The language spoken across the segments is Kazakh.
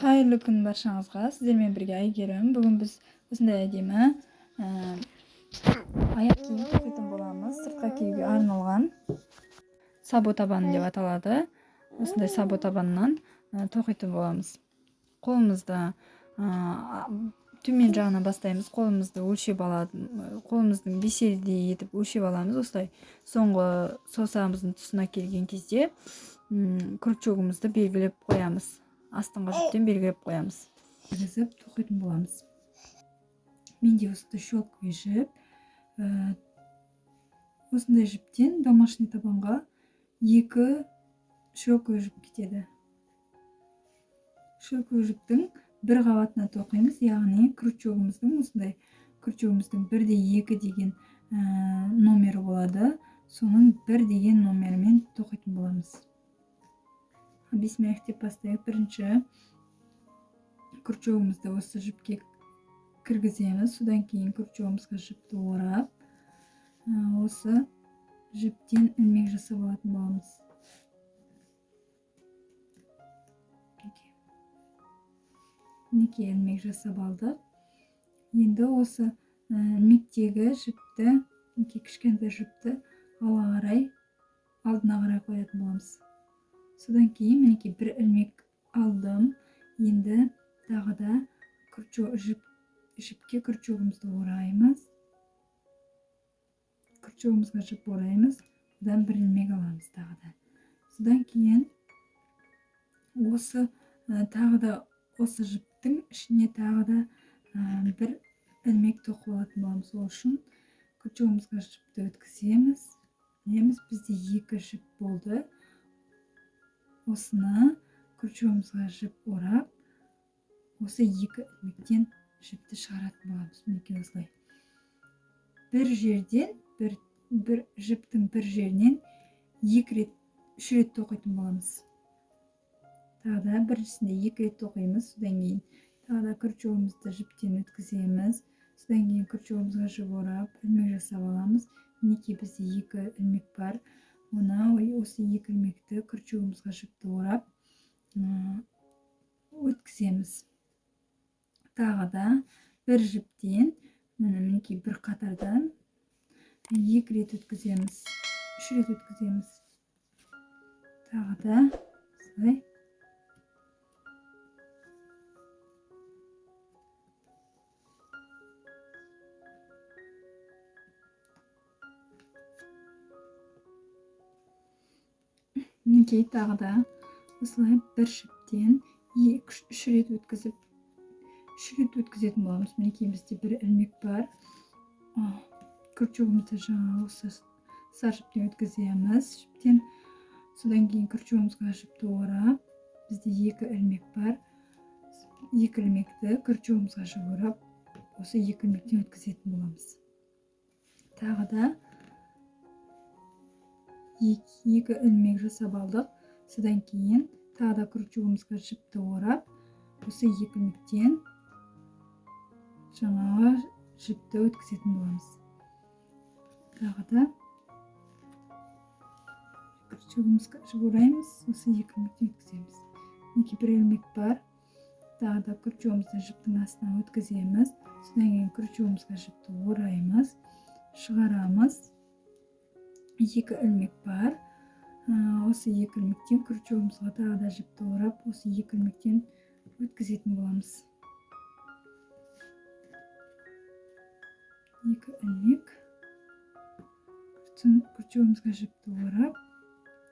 Хайырлы күн баршаңызға. Сіздермен бірге Айгерім. Бүгін біз осындай әдемі аяқ киім тоқитын боламыз. Сыртқа киюге арналған сабо табаны деп аталады. Осындай сабо табаннан тоқитын боламыз. Қолымызда төмен жағына бастаймыз. Қолымызды өлшеп аламыз. Қолымыздың беселдей етіп өлшеп аламыз. Осылай соңғы саусағымыздың тұсына келген кезде крючогымызды белгілеп қоямыз. Астыңғы жіптен белгілеп қоямыз. Кіргізіп тоқитын боламыз. Менде осындай шелковый жіп. Осындай жіптен домашний табанға 2 шелковый жіп кетеді. Шелковый жіптің бір қабатына тоқимыз, яғни крючогымыздың осындай крючогымыздың 1/2 деген номері болады. Соның 1 деген номерімен тоқитын боламыз. Объясняю деп бастайық. Бірінші крючогымызды осы жіпке кіргіземіз. Содан кейін крючогымызға жіпті орап, осы жіптен ілмек жасап алатын боламыз. Мінекей ілмек жасап алдық. Енді осы ілмектегі жіпті, кішкентай жіпті ала қарай, алдына қарай қоятын боламыз. Содан кейін мінекей бір ілмек алдым. Енді тағы да жіпке крючогымызды ораймыз. Крючогымызға жіп ораймыз. Одан бір ілмек аламыз тағы да. Содан кейін осы тағы да осы жіптің ішіне тағы да бір ілмек тоқып алатын боламыз. Ол үшін крючогымызға жіпті өткіземіз. Бізде 2 жіп болды. Осыны крючогымызға жіп орап, осы 2 ілмектен жіпті шығаратын боламыз. Мінекей осылай. Бір жерден, бір жіптің бір жерінен 3 рет тоқитын боламыз. Тағы да біріншісінде 2 рет тоқимыз. Содан кейін тағы да крючогымызды жіптен өткіземіз. Содан кейін крючогымызға жіп орап, ілмек жасап аламыз. Мінекей бізде 2 ілмек бар. Осы 2 ілмекті крючогымызға жіпті орап өткіземіз. Тағы да бір жіптен, мінекей бір қатардан 2 рет өткіземіз. 3 рет өткіземіз. Тағы да солай. Мінекей тағы да осылай бір жіптен 2-3 рет өткізетін боламыз. Мінекей бізде бір ілмек бар. Крючогымызды жаңа осы сар жіптен өткіземіз. Содан кейін крючогымызға жіпті орап, бізде 2 ілмек бар. 2 ілмекті крючогымызға жіп орап, осы 2 ілмектен өткізетін боламыз. Тағы да 2 ілмек жасап алдық. Содан кейін тағы да крючогымызға жіпті орап, осы 2 ілмектен жаңағы жіпті өткізетін боламыз. Тағы да крючогымызға жіп ораймыз, осы 2 ілмектен өткіземіз. Мінекей бір ілмек бар. Тағы да крючогымызды жіптің астына өткіземіз. Содан кейін крючогымызға жіпті ораймыз, шығарамыз. 2 ілмек бар. Осы 2 ілмектен крючогымызға тағы да жіпті орап, осы 2 ілмектен өткізетін боламыз. 2 ілмек. Крючогымызға жіпті орап,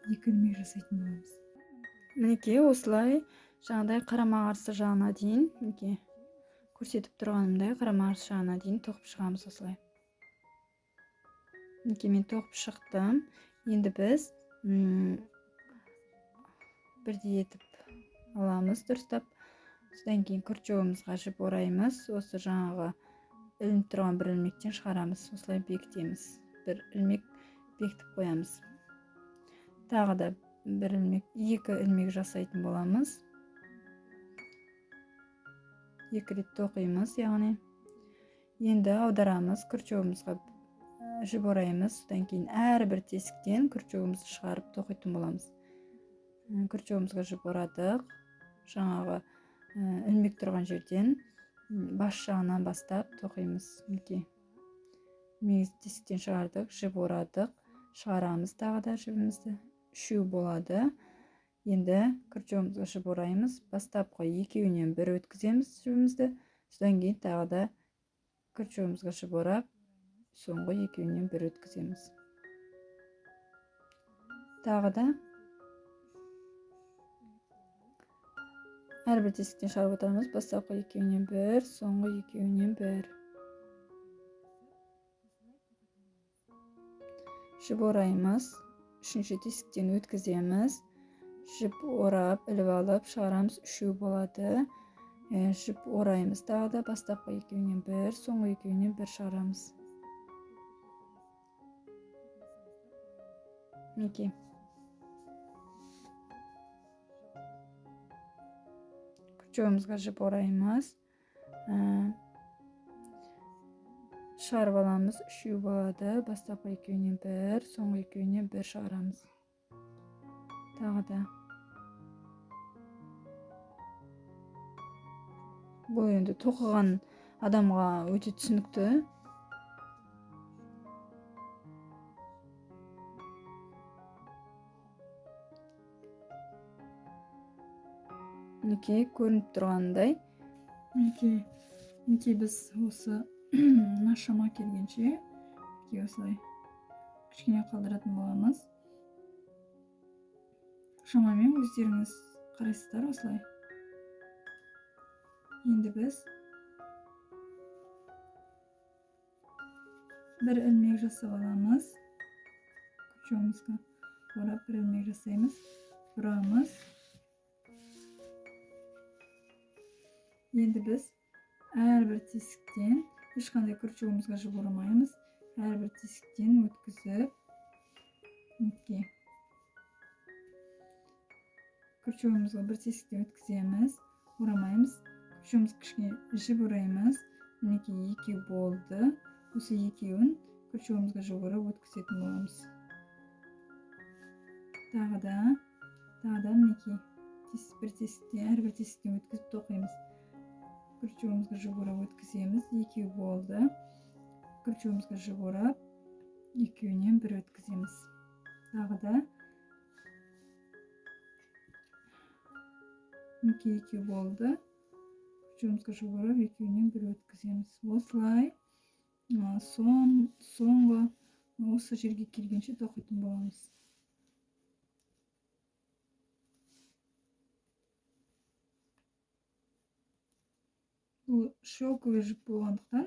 2 ілмек жасайтын боламыз. Мінекей осылай жаңағыдай қарама-қарсы жағына дейін, көрсетіп тұрғанымдай қарама-қарсы жағына дейін тоқып шығамыз осылай. Мінекей мен тоқып шықтым. Енді біз бірдей етіп аламыз, дұрыстап. Содан кейін крючогымызға жіп ораймыз. Осы жаңағы ілініп тұрған бір ілмектен шығарамыз. Осылай бекітеміз. Бір ілмек бекітіп қоямыз. Тағы да 2 ілмек жасайтын боламыз. 2 рет тоқимыз, яғни. Енді аударамыз, крючогымызға жіп ораймыз. Содан кейін әрбір тесіктен крючогымызды шығарып тоқитын боламыз. Крючогымызға жіп орадық. Жаңағы ilmek turgan жерден баш жағынан бастап тоқимыз. Мінекей. Мегіз тесіктен шығардық, жіп орадық, шығарамыз тағы да жібімізді. 3 болады. Енді күртеуімізге жіп ораймыз. Бастапқы екеуінен бір өткіземіз жібімізді. Содан кейін тағы да күртеуімізге жіп орап, соңғы екеуінен бір өткіземіз. Тағы да әрбір тесіктен шығарып отырамыз. Бастапқы екеуінен бір, соңғы екеуінен бір. Жіп ораймыз. Үшінші тесіктен өткіземіз. Жіп орап, іліп алып, шығарамыз. 3 болады. Жіп ораймыз. Тағы да бастапқы екеуінен бір, соңғы екеуінен бір шығарамыз. Мінекей. Күртеуімізге жіп ораймыз. Шығарып аламыз. 3 болады. Бастапқы екеуінен бір, соңғы екеуінен бір шығарамыз. Тағы да. Бұл енді тоқыған адамға өте түсінікті. Мінекей, көрініп тұрғандай. Мінекей біз осы нашама келгенше осылай кішкене қалдыратын боламыз. Шамамен өздеріңіз қарайсыздар осылай. Енді біз бір ілмек жасап аламыз. Күртеуімізге орап бір ілмек жасаймыз. Бұрамыз. Енді біз әрбір тесіктен ешқандай күртеуімізге жіп орамаймыз. Әрбір тесіктен өткізіп, мінекей. Күртеуімізге бір тесіктен өткіземіз, орамаймыз. Күртеуімізге кішкене жіп ораймыз. Мінекей, 2 болды. Осы екеуін күртеуімізге жіп орап өткізетін боламыз. Тағы да мінекей, бір тесіктен, әрбір тесіктен өткізіп тоқимыз. Күртеуімізге жіп орап өткіземіз. 2 болды. Күртеуімізге жіп орап, екеуінен бір өткіземіз. Тағы да. Мінекей, 2 болды. Күртеуімізге жіп орап, екеуінен бір өткіземіз. Осылай соңғы осы жерге келгенше тоқитын боламыз. Бұл шелковый жіп болғандықтан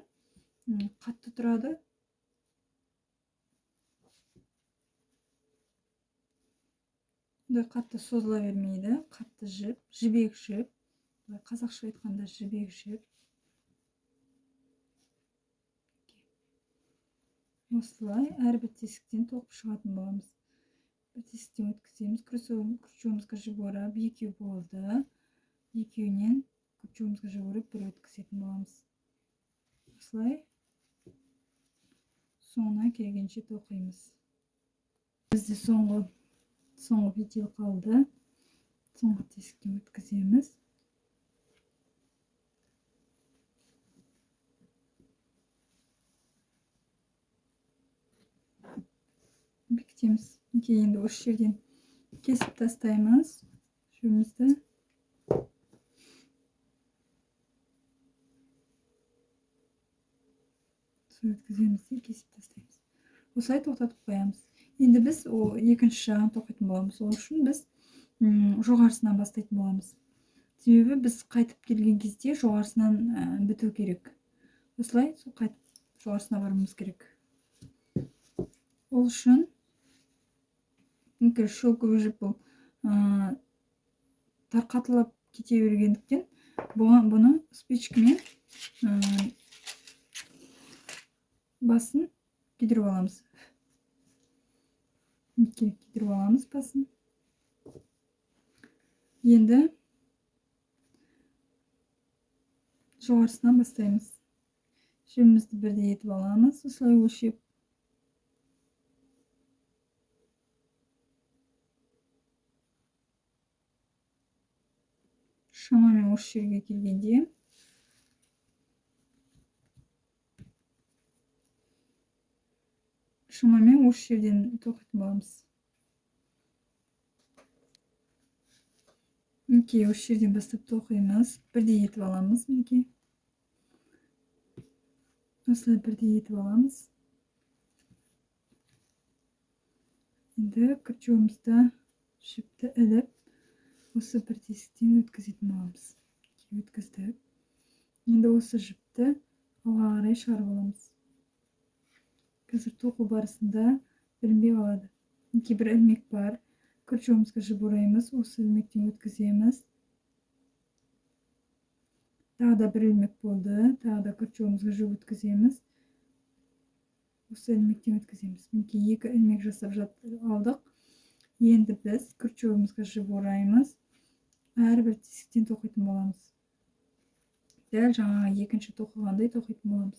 қатты тұрады. Қатты созыла бермейді. Қатты жіп, жібек жіп. Қазақша айтқанда жібек жіп. Осылай әрбір тесіктен тоқып шығатын боламыз. Бір тесіктен өткіземіз. Күртеуімізге жіп орап, 2 болды. Екеуінен күртеуімізге жіп орап, бір өткізетін боламыз. Осылай соңына келгенше тоқимыз. Бізде соңғы петель қалды. Соңғы тесіктен өткіземіз. Бекітеміз. Енді осы жерден кесіп тастаймыз жібімізді. Өткіземіз де кесіп тастаймыз. Осылай тоқтатып қоямыз. Енді біз екінші жағын тоқитын боламыз. Ол үшін біз жоғарысынан бастайтын боламыз. Себебі біз қайтып келген кезде жоғарысынан біту керек. Осылай қайтып жоғарысына баруымыз керек. Ол үшін шелковый жіп бұл тарқатылып кете бергендіктен бұны спичкамен басын күйдіріп аламыз. Күйдіріп аламыз басын. Енді жоғарысынан бастаймыз. Жібімізді бірдей етіп аламыз. Осылай өлшеп. Шамамен осы жерге келгенде шамамен осы жерден тоқитын боламыз. Мінекей осы жерден бастап тоқимыз. Бірдей етіп аламыз. Мінекей осылай бірдей етіп аламыз. Енді күртеуімізді жіпті іліп осы бір тесіктен өткізетін боламыз. Өткіздік. Енді осы жіпті алға қарай шығарып аламыз. Қазір тоқу барысында білінбей қалады. Мінекей бір ілмек бар. Күртеуімізге жіп ораймыз. Осы ілмектен өткіземіз. Тағы да бір ілмек болды. Тағы да күртеуімізге жіп өткіземіз. Осы ілмектен өткіземіз. Мінекей екі ілмек жасап алдық. Енді біз күртеуімізге жіп ораймыз. Әрбір тесіктен тоқитын боламыз. Дәл жаңағы екінші тоқығандай тоқитын боламыз.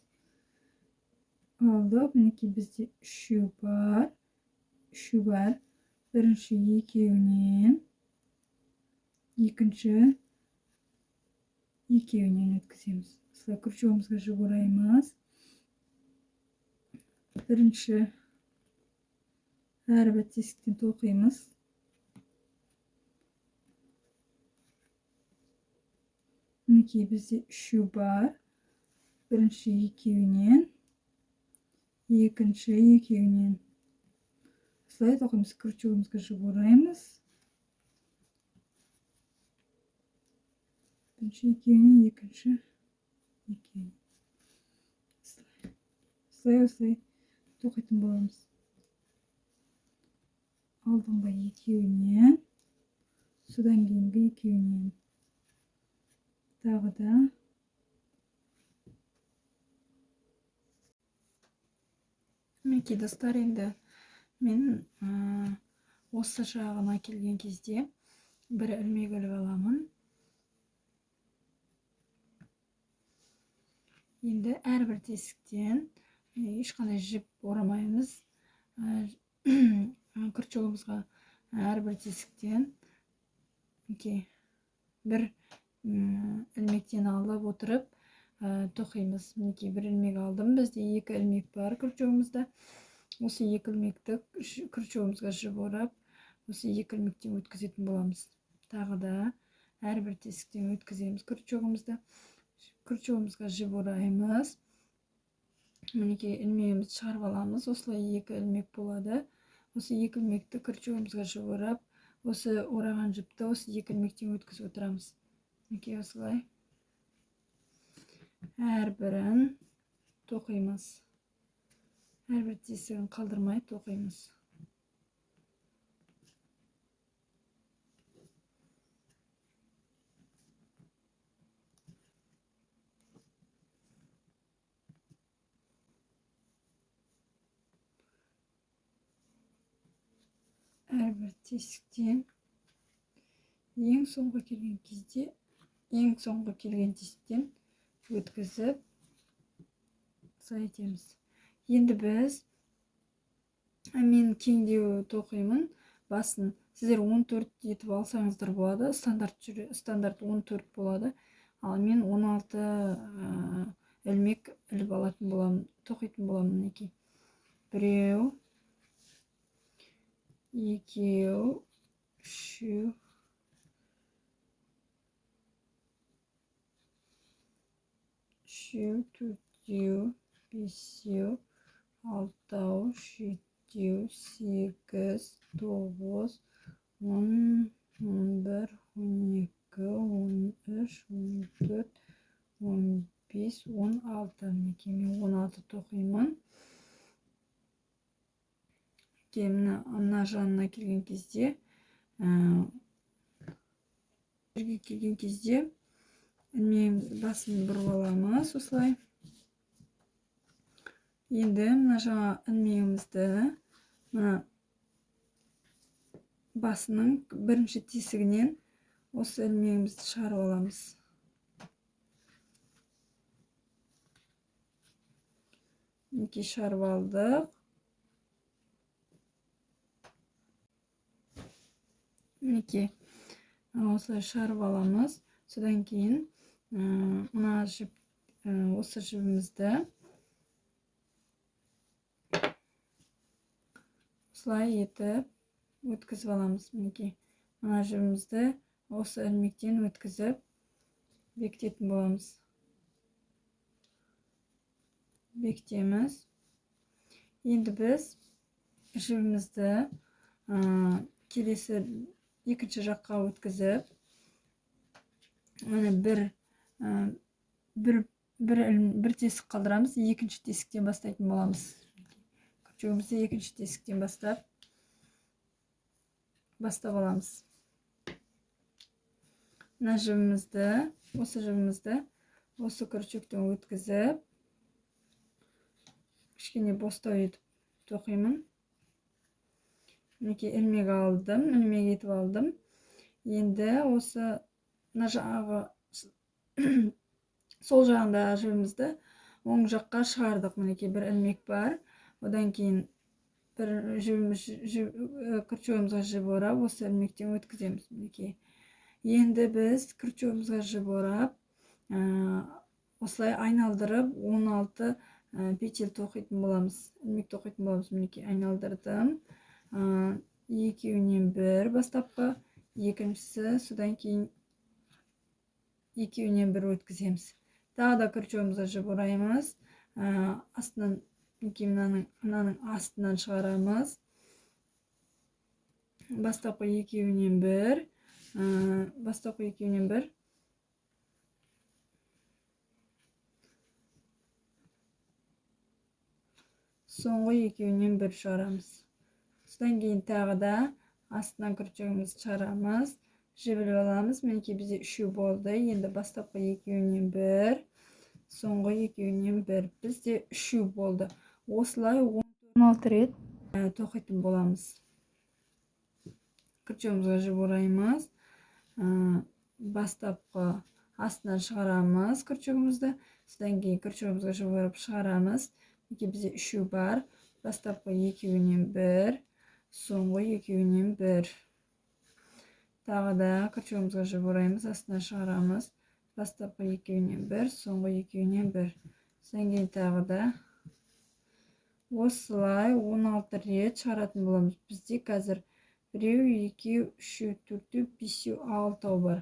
Алдық. Мінекей бізде үшеу бар. Бірінші екеуінен, екінші екеуінен өткіземіз. Осылай күртеуімізге жіп ораймыз. Бірінші әрбір тесіктен тоқимыз. Мінекей бізде үшеу бар. Бірінші екеуінен, екінші екеуінен. Осылай тоқимыз. Күртеуімізге жіп ораймыз. Бірінші екеуінен, екінші екеуінен. Осылай тоқитын боламыз. Алдыңғы екеуінен, содан кейінгі екеуінен. Тағы да. Мінекей достар, енді мен осы жағына келген кезде бір ілмек іліп аламын. Енді әрбір тесіктен ешқандай жіп орамаймыз. Күртеуімізге әрбір тесіктен бір ілмектен алып отырып тоқимыз. Мінекей бір ілмек алдым. Бізде екі ілмек бар күртеуімізде. Осы екі ілмекті күртеуімізге жіп орап, осы екі ілмектен өткізетін боламыз. Тағы да әрбір тесіктен өткіземіз күртеуімізді. Күртеуімізге жіп ораймыз. Мінекей ілмегімізді шығарып аламыз. Осылай екі ілмек болады. Осы екі ілмекті күртеуімізге жіп орап, осы ораған жіпті осы екі ілмектен өткізіп отырамыз. Мінекей осылай әрбірін тоқимыз. Әрбір тесігін қалдырмай тоқимыз. Әрбір тесіктен ең соңғы келген тесіктен өткізіп солай етеміз. Енді біз мен кеңдеу тоқимын басын. Сіздер 14 етіп алсаңыздар болады. Стандарт 14 болады. Ал мен 16 ілмек іліп алатын боламын, тоқитын боламын. Мінекей. Біреу, екеу, үшеу, төртеу, бесеу, алтау, жетеу, 8, 9, 10, 11, 12, 13, 14, 15, 16. Мінекей мен 16 тоқимын. Мына жанына келген кезде ілмегімізді басын бұрып аламыз. Осылай. Енді мына жаңа ілмегімізді басының бірінші тесігінен осы ілмегімізді шығарып аламыз. Мінекей шығарып алдық. Мінекей осылай шығарып аламыз. содан кейін мына жіп осы жібімізді осылай етіп өткізіп аламыз. Мінекей мына жібімізді осы ілмектен өткізіп бекітетін боламыз. Бекітеміз. Енді біз жібімізді келесі екінші жаққа өткізіп, оны бір тесік қалдырамыз, екінші тесіктен бастайтын боламыз. Күртшегімізді екінші тесіктен бастап аламыз. Мына жібімізді, осы күртшектен өткізіп, кішкене бостау етіп тоқимын. Мінекей ілмек етіп алдым. Енді осы жағы сол жағындағы жібімізді оң жаққа шығардық. Мінекей бір ілмек бар. Одан кейін бір күртшегімізге жіп орап, осы ілмектен өткіземіз. Мінекей. Енді біз күртшегімізге жіп орап, осылай айналдырып 16 петель тоқитын боламыз. Ілмек тоқитын боламыз. Мінекей айналдырдым. Екеуінен бір бастапқы, екіншісі, содан кейін екеуінен бір өткіземіз. Тағы да күртшегімізге жіп ораймыз. Астынан, мынаның астынан шығарамыз. Бастапқы екеуінен бір. Соңғы екеуінен бір шығарамыз. Содан кейін тағы да астынан күртшегімізді шығарамыз. Жібіліп аламыз. Мінекей бізде 3 болды. Енді бастапқы екеуінен бір, соңғы екеуінен бір. Бізде 3 болды. Осылай 16 рет тоқитын боламыз. Күртшегімізге жіп ораймыз. Бастапқы астынан шығарамыз күртшегімізді. Содан кейін күртшегімізге жіп орап шығарамыз. Мінекей бізде 3 бар. Бастапқы екеуінен бір, соңғы екеуінен бір. Тағы да күртшегімізге жіп ораймыз, астынан шығарамыз. Бастапқы екеуінен бір, соңғы екеуінен бір. Содан кейін тағы да осылай 16 рет шығаратын боламыз. Бізде қазір 1, 2, 3, 4, 5, 6 бар.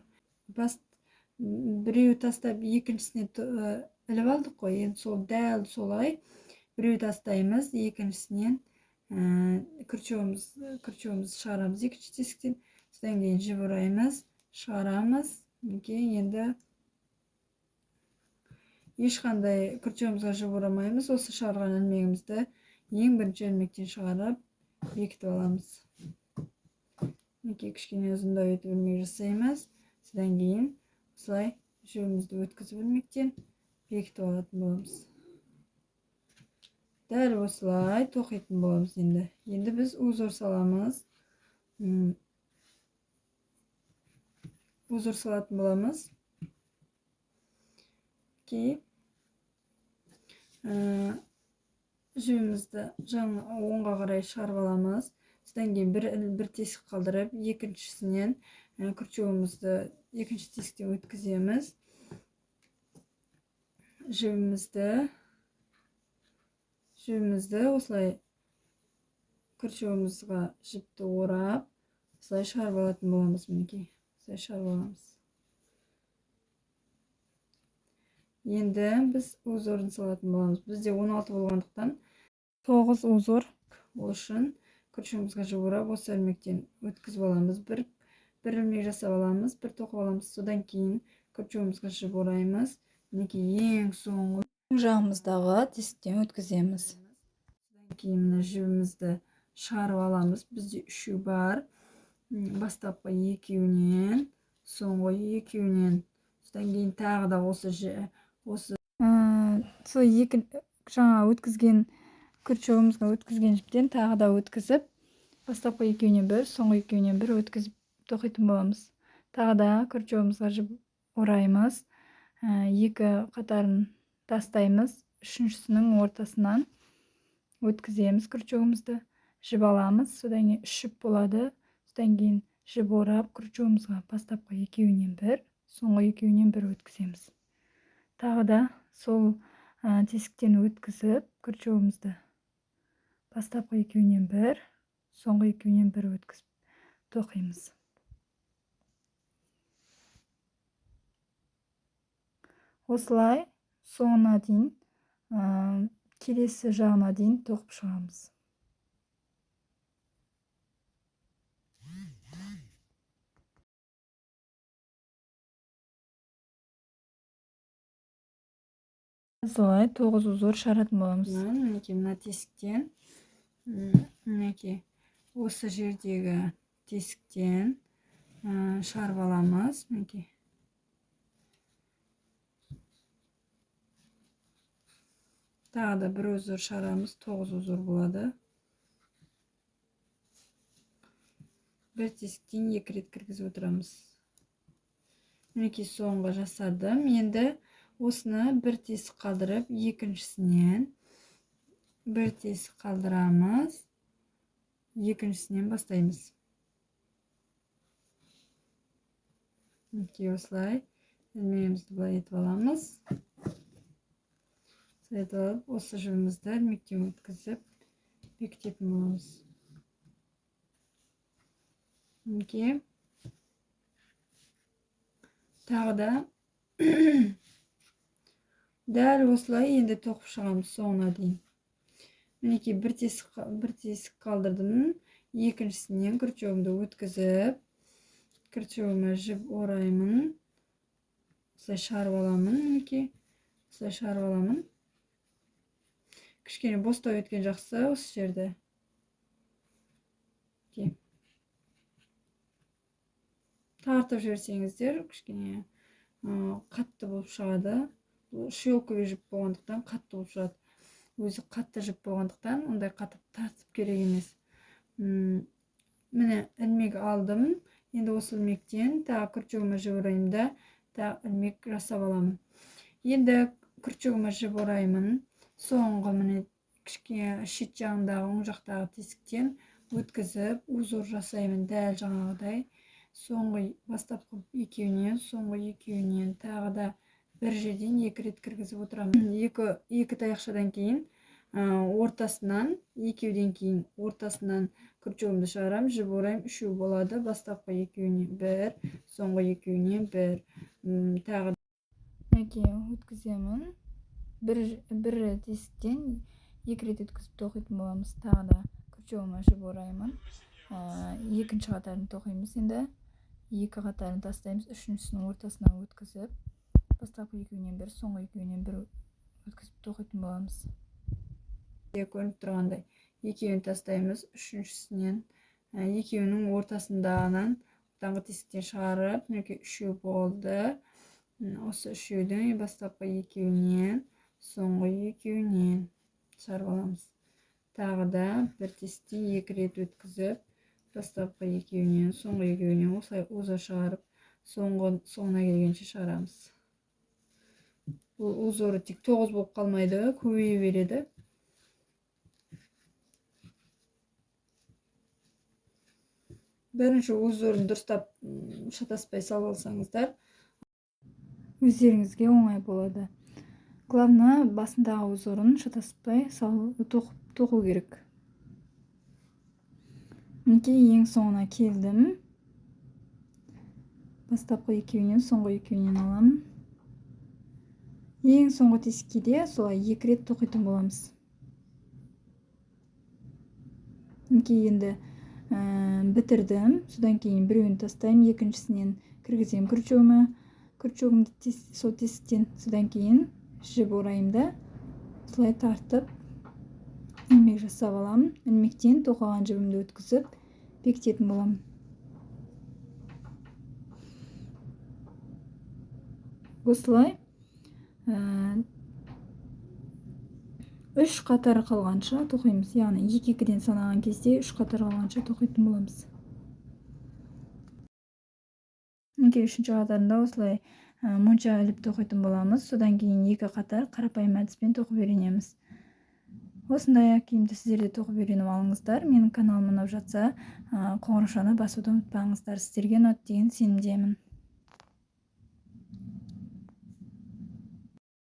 Біреу тастап екіншісіне іліп алдық қой. Енді сол дәл солай біреу тастаймыз, екіншісінен күртшегімізді шығарамыз екінші тесіктен. Содан кейін жіп ораймыз, шығарамыз. Енді ешқандай күртшегімізге жіп орамаймыз. Осы шығарған ілмегімізді ең бірінші ілмектен шығарып бекітіп аламыз. Кішкене ұзындау етіп ілмек жасаймыз. Содан кейін осылай жібімізді өткізіп ілмектен бекітіп алатын боламыз. Дәл осылай тоқитын боламыз енді. Енді біз узор саламыз. Узор салатын боламыз. Жібімізді оңға қарай шығарып аламыз. Содан кейін бір тесік қалдырып, екіншісінен күртшегімізді екінші тесіктен өткіземіз. Жібімізді осылай күртшегімізге жіпті орап, осылай шығарып алатын боламыз. Мінекей, осылай шығарып аламыз. Енді біз узорын салатын боламыз. Бізде 16 болғандықтан 9 узор үшін күртшегімізге жіп орап, осы ілмектен өткізіп аламыз. Бір ілмек жасап аламыз, бір тоқып аламыз. Содан кейін күртшегімізге жіп ораймыз. Мінекей ең соңғы жағымыздағы тесіктен өткіземіз. Содан кейін мына жібімізді шығарып аламыз. Бізде 3 бар. Бастапқы екеуінен, соңғы екеуінен. Содан кейін тағы да осы жаңа өткізген күртшегімізге өткізген жіптен тағы да өткізіп, бастапқы екеуінен бір, соңғы екеуінен бір өткізіп тоқитын боламыз. Тағы да күртшегімізге жіп ораймыз. 2 қатарын тастаймыз. Үшіншісінің ортасынан өткіземіз күртшегімізді. Жіп аламыз. Содан кейін 3 жіп болады. Содан кейін жіп орап, күртшегімізге бастапқы екеуінен бір, соңғы екеуінен бір өткіземіз. Тағы да сол тесіктен өткізіп күртеуімізді бастапқы екеуінен бір, соңғы екеуінен бір өткізіп тоқимыз. Осылай соңына дейін, келесі жағына дейін тоқып шығамыз. Солай 9 узор шығаратын боламыз. Мінекей мына тесіктен, мінекей осы жердегі тесіктен шығарып аламыз. Мінекей. Тағы да бір узор шығарамыз, 9 узор болады. Бір тесіктен 2 рет кіргізіп отырамыз. Мінекей соңғы жасадым. Енді осыны бір тесік қалдырып, екіншісінен бір тесік қалдырамыз. Екіншісінен бастаймыз. Мінекей осылай ілмегімізді былай етіп аламыз. Осы жібімізді ілмектен өткізіп бекітетін боламыз. Мінекей. Тағы да дәл осылай енді тоқып шығамыз соңына дейін. Мінекей бір тесік қалдырдым. Екіншісінен күртеуімді өткізіп, күртеуіме жіп ораймын. Осылай шығарып аламын. Мінекей. Осылай шығарып аламын. Кішкене бостау еткен жақсы осы жерде. Тартып жіберсеңіздер, кішкене қатты болып шығады. Шелковый жіп болғандықтан қатты болып шығады. Өзі қатты жіп болғандықтан ондай қатып тартып керек емес. Міне ілмек алдым. Енді осы ілмектен тағы күртеуіме жіп ораймын да, тағы ілмек жасап аламын. Енді күртеуіме жіп ораймын. Соңғы міне кішкене шет жағындағы оң жақтағы тесіктен өткізіп, узор жасаймын дәл жаңағыдай. Соңғы бастапқы екеуінен, соңғы екеуінен тағы да бір жерден 2 рет кіргізіп отырамын. Екі таяқшадан кейін ортасынан, екеуден кейін ортасынан күртеуімді шығарам, жіп орайым, 3 болады. Бастапқы екеуінен бір, соңғы екеуінен бір. Тағы өткіземін. Бір тесіктен 2 рет өткізіп тоқитын боламыз. Тағы да күртеуіме жіп ораймын. Екінші қатарын тоқимыз енді. 2 қатарын тастаймыз, үшіншісінің ортасынан өткізіп, бастапқы екеуінен бір, соңғы екеуінен бір өткізіп тоқитын боламыз. Көрініп тұрғандай, екеуін тастаймыз, үшіншісінен екеуінің ортасындағынан таңғы тесіктен шығарып, мінекей 3 болды. Осы 3-дің бастапқы екеуінен, соңғы екеуінен шығарып аламыз. Тағы да бір тесіктен 2 рет өткізіп, бастапқы екеуінен, соңғы екеуінен осылай узор шығарып, соңына келгенше шығарамыз. Бұл узоры тек 9 болып қалмайды, көбейе береді. Бірінші узорын дұрыстап шатаспай салып алсаңыздар, өздеріңізге оңай болады. Главное, басындағы узорын шатаспай тоқу керек. Мінекей ең соңына келдім. Бастапқы екеуінен, соңғы екеуінен аламын. Ең соңғы тесікке де солай 2 рет тоқитын боламыз. Мінекей енді бітірдім. Содан кейін біреуін тастаймын, екіншісінен кіргіземін күртеуіме. Күртеуімді сол тесіктен, содан кейін жіп орайымда солай тартып ілмек жасап аламын. Ілмектен тоқыған жібімді өткізіп бекітетін боламын. Осылай 3 қатар қалғанша тоқимыз. Яғни 2-2-ден санаған кезде 3 қатар қалғанша тоқитын боламыз. Мінекей 3-ші қатарында осылай монша іліп тоқитын боламыз. Содан кейін 2 қатар қарапайым әдіспен тоқып үйренеміз. Осындай киімді сіздер де тоқып үйреніп алыңыздар. Менің каналым ұнап жатса, қоңыраушаны басуды ұмытпаңыздар. Сіздерге ұнады деген сенімдемін.